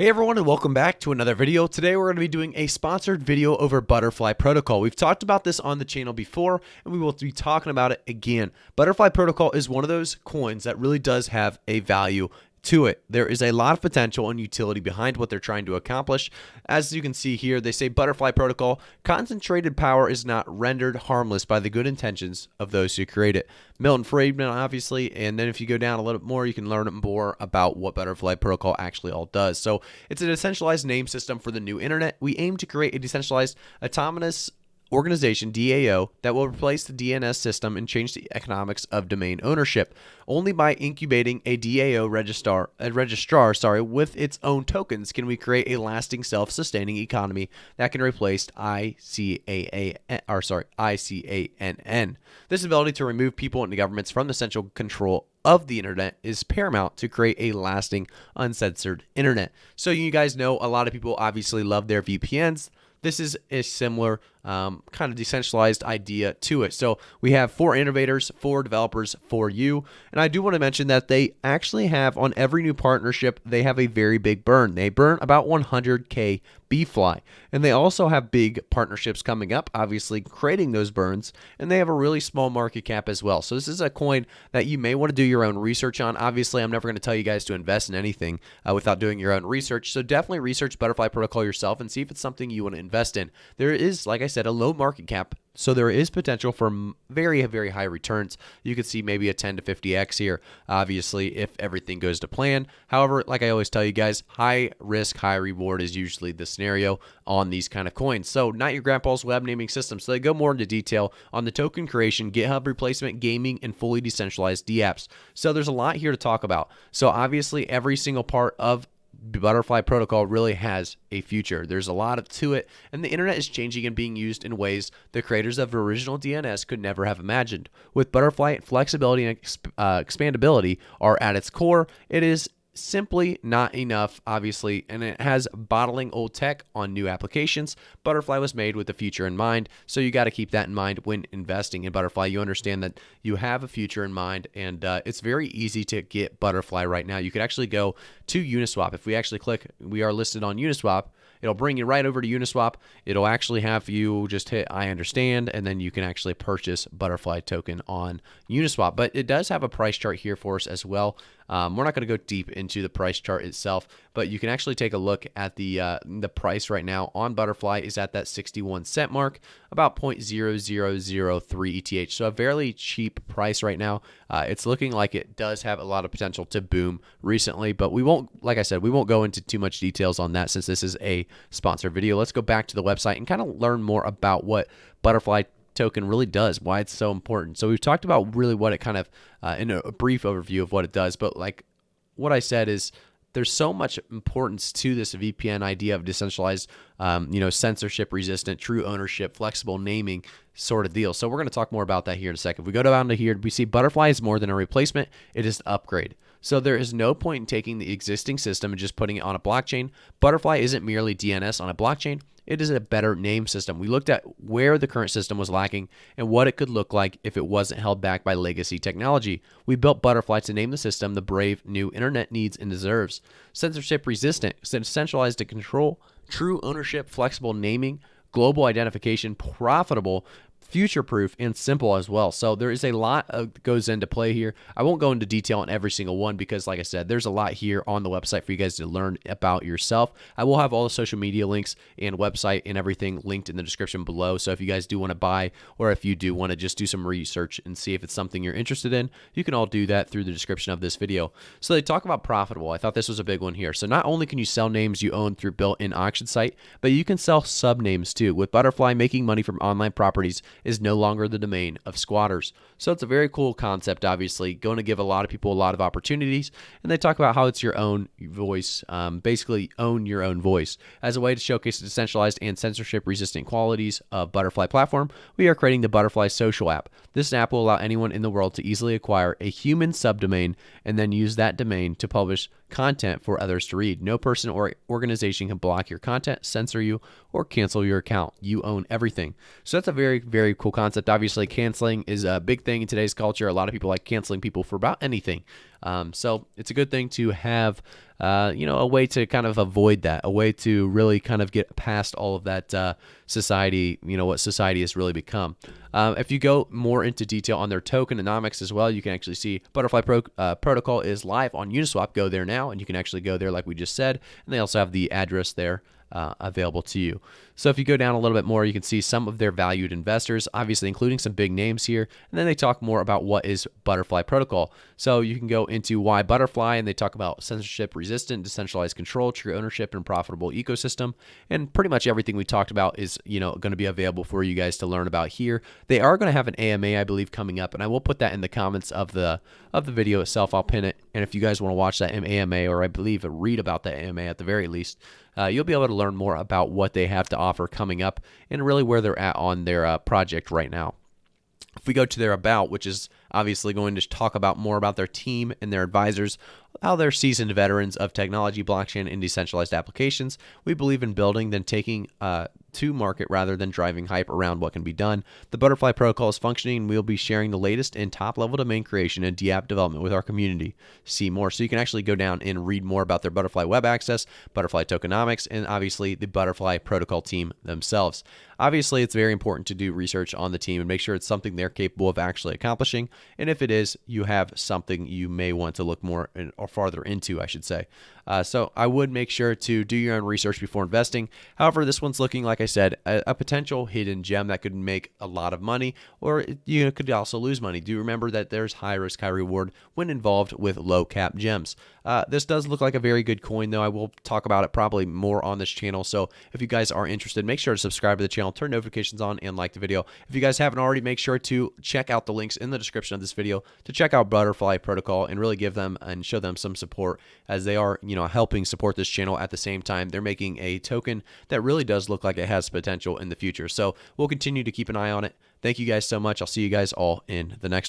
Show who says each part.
Speaker 1: Hey everyone, and welcome back to another video. Today we're going to be doing a sponsored video over BlockFi protocol. We've talked about this on the channel before, and we will be talking about it again. BlockFi protocol is one of those coins that really does have a value to it. There is a lot of potential and utility behind what they're trying to accomplish. As you can see here, they say BlockFi protocol, concentrated power is not rendered harmless by the good intentions of those who create it. Milton Friedman, obviously, and then if you go down a little bit more, you can learn more about what BlockFi protocol actually all does. So it's a decentralized name system for the new internet. We aim to create a decentralized autonomous organization, DAO, that will replace the DNS system and change the economics of domain ownership. Only by incubating a DAO registrar with its own tokens can we create a lasting self-sustaining economy that can replace ICANN. This ability to remove people and governments from the central control of the internet is paramount to create a lasting, uncensored internet. So you guys know a lot of people obviously love their VPNs. This is a similar kind of decentralized idea to it. So we have 4 innovators, 4 developers, 4 you. And I do want to mention that they actually have, on every new partnership, they have a very big burn. They burn about 100K BFLY. And they also have big partnerships coming up, obviously creating those burns. And they have a really small market cap as well. So this is a coin that you may want to do your own research on. Obviously, I'm never going to tell you guys to invest in anything without doing your own research. So definitely research BlockFi protocol yourself and see if it's something you want to invest in. There is, like I said, a low market cap, so there is potential for very, very high returns. You could see maybe a 10 to 50x here, obviously, if everything goes to plan. However, like I always tell you guys, high risk, high reward is usually the scenario on these kind of coins. So not your grandpa's web naming system. So they go more into detail on the token creation, GitHub replacement, gaming, and fully decentralized dApps. So there's a lot here to talk about. So obviously, every single part of BlockFi protocol really has a future. There's a lot to it, and the internet is changing and being used in ways the creators of original DNS could never have imagined. With BlockFi, flexibility and expandability are at its core. It is simply not enough, obviously, and it has bottling old tech on new applications. BlockFi was made with the future in mind, so you got to keep that in mind when investing in BlockFi. You understand that you have a future in mind, and it's very easy to get BlockFi right now. You could actually go to Uniswap. If we actually click, we are listed on Uniswap. It'll bring you right over to Uniswap. It'll actually have you just hit I understand, and then you can actually purchase BlockFi token on Uniswap. But it does have a price chart here for us as well. We're not going to go deep into the price chart itself, but you can actually take a look at the price right now on BlockFi is at that 61 cent mark, about 0.0003 ETH. So a fairly cheap price right now. It's looking like it does have a lot of potential to boom recently, but we won't, like I said, we won't go into too much details on that since this is a sponsored video. Let's go back to the website and kind of learn more about what BlockFi token really does, why it's so important. So we've talked about really what it kind of in a brief overview of what it does, but like what I said is there's so much importance to this VPN idea of decentralized, censorship resistant, true ownership, flexible naming sort of deal. So we're going to talk more about that here in a second. If we go down to here, we see BlockFi is more than a replacement. It is an upgrade. So there is no point in taking the existing system and just putting it on a blockchain. BlockFi isn't merely DNS on a blockchain. It is a better name system. We looked at where the current system was lacking and what it could look like if it wasn't held back by legacy technology. We built BlockFi to name the system the brave new internet needs and deserves. Censorship resistant, centralized to control, true ownership, flexible naming, global identification, profitable, future-proof, and simple as well. So there is a lot that goes into play here. I won't go into detail on every single one because, like I said, there's a lot here on the website for you guys to learn about yourself. I will have all the social media links and website and everything linked in the description below. So if you guys do want to buy, or if you do want to just do some research and see if it's something you're interested in, you can all do that through the description of this video. So they talk about profitable. I thought this was a big one here. So not only can you sell names you own through built-in auction site, but you can sell sub-names too. With BlockFi, making money from online properties is no longer the domain of squatters. So it's a very cool concept, obviously, going to give a lot of people a lot of opportunities. And they talk about how it's your own voice, basically own your own voice. As a way to showcase the decentralized and censorship resistant qualities of BlockFi platform, we are creating the BlockFi social app. This app will allow anyone in the world to easily acquire a human subdomain and then use that domain to publish content for others to read. No person or organization can block your content, censor you, or cancel your account. You own everything. So that's a very, very cool concept. Obviously, canceling is a big thing in today's culture. A lot of people like canceling people for about anything. So it's a good thing to have, a way to kind of avoid that, a way to really kind of get past all of that society, what society has really become. If you go more into detail on their tokenomics as well, you can actually see BlockFi protocol is live on Uniswap. Go there now, and you can actually go there like we just said, and they also have the address there available to you. So if you go down a little bit more, you can see some of their valued investors, obviously including some big names here. And then they talk more about what is BlockFi protocol. So you can go into why BlockFi, and they talk about censorship resistant, decentralized control, true ownership, and profitable ecosystem. And pretty much everything we talked about is, going to be available for you guys to learn about here. They are going to have an AMA, I believe, coming up, and I will put that in the comments of the video itself. I'll pin it. And if you guys want to watch that AMA, or I believe read about that AMA at the very least, you'll be able to learn more about what they have to offer coming up and really where they're at on their project right now. If we go to their about, which is obviously going to talk about more about their team and their advisors, how they're seasoned veterans of technology, blockchain, and decentralized applications. We believe in building than taking to market rather than driving hype around what can be done. The BlockFi protocol is functioning, and we'll be sharing the latest in top-level domain creation and DApp development with our community. See more. So you can actually go down and read more about their BlockFi web access, BlockFi tokenomics, and obviously the BlockFi protocol team themselves. Obviously, it's very important to do research on the team and make sure it's something they're capable of actually accomplishing. And if it is, you have something you may want to look more or farther into, I should say. So I would make sure to do your own research before investing. However, this one's looking, like I said, a potential hidden gem that could make a lot of money, or you could also lose money. Do remember that there's high risk, high reward when involved with low cap gems. This does look like a very good coin, though. I will talk about it probably more on this channel. So if you guys are interested, make sure to subscribe to the channel, turn notifications on, and like the video. If you guys haven't already, make sure to check out the links in the description of this video to check out BlockFi protocol and really give them and show them some support, as they are, helping support this channel. At the same time, they're making a token that really does look like it has potential in the future. So we'll continue to keep an eye on it. Thank you guys so much. I'll see you guys all in the next one.